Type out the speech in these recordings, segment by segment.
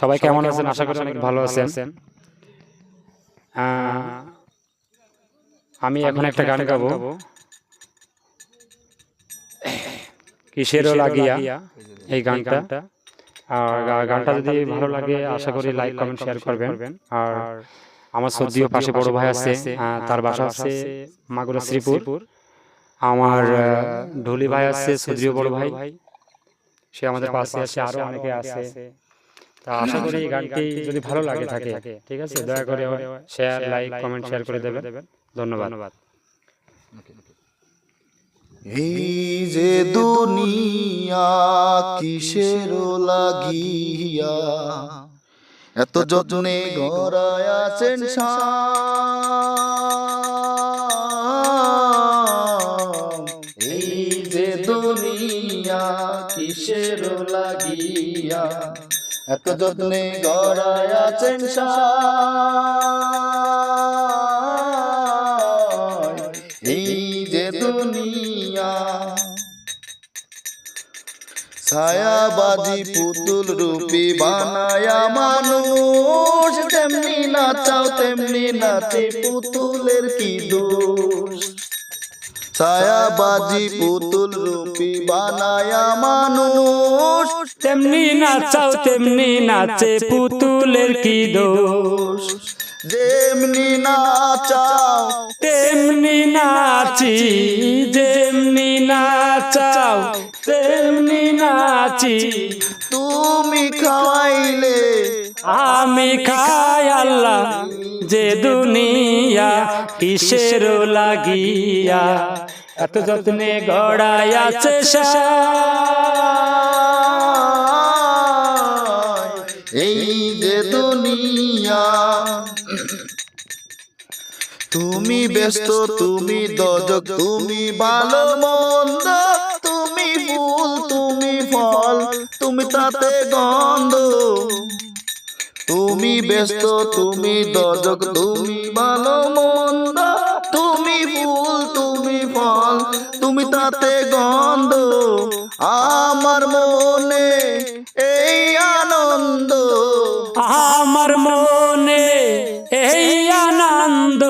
সবাই কেমন আছেন? আশা করি অনেক ভালো আছেন। আমি এখন একটা গান গাবো, কিসেরও লাগিয়া, এই গানটা। আর গানটা যদি ভালো লাগে আশা করি লাইক কমেন্ট শেয়ার করবেন। আর আমার সদ্যীয় পাশে বড় ভাই আছে, তার বাসা আছে মাগুরা শ্রীপুর। আমার ঢুলি ভাই আছে, সদ্যীয় বড় ভাই, সে আমাদের পাশে আছে। আরো অনেকে আছে। তা আশা করি এই গানটি যদি ভালো লাগে থাকে, ঠিক আছে, দয়া করে শেয়ার লাইক কমেন্ট শেয়ার করে দেবেন। ধন্যবাদ। এই যে দুনিয়া কিসের লাগিয়া এত যত্নে গড়ায় আছেন এই যে দুনিয়া কিসের লাগিয়া এত যত্নে গড়ায় আছেন এই যে দুনিয়া ছায়াবাজি পুতুল রূপী বানায়া মানুষ তেমনি নাচাও তেমনি নাচে পুতুলের কি দোষ ছায়াবাজি পুতুল রূপী বানায়া মানুষ তেমনি নাচাও তেমনি নাচে পুতুলের কি দোষ যেমনি নাচাও তেমনি নাচি যেমনি নাচাও তেমনি নাচি তুমি খাওয়াইলে আমি খাই আল্লাহ যে দুনিয়া কিসের লাগিয়া এত যত্নে গড়াই আছে এই যে দুনিয়া তুমি ব্যস্ত তুমি দজক তুমি ভালো মন্দ তুমি ফুল তুমি ফল তুমি তাতে গন্ধ তুমি ব্যস্ত তুমি দজক তুমি ভালো মন্দ তুমি ফুল তুমি ফল তুমি তাতে গন্ধ আমার মনে এই আনন্দ আমার মনে এই আনন্দ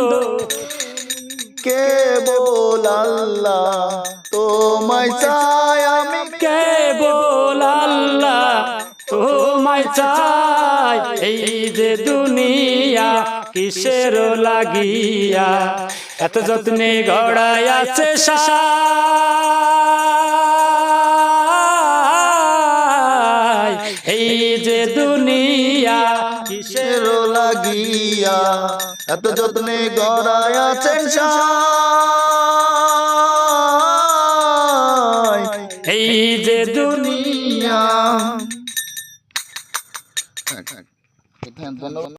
কেবল আল্লাহ তোমায় চাই আমি কেবল আল্লাহ তোমায় চাই এই যে দুনিয়া কিসের লাগিয়া এত যত্নে গড়াই আছে এই যে দুনিয়া কিসের লাগিয়া এত যত্নে গড়ায় আছেন এই যে দুনিয়া। ধন্যবাদ।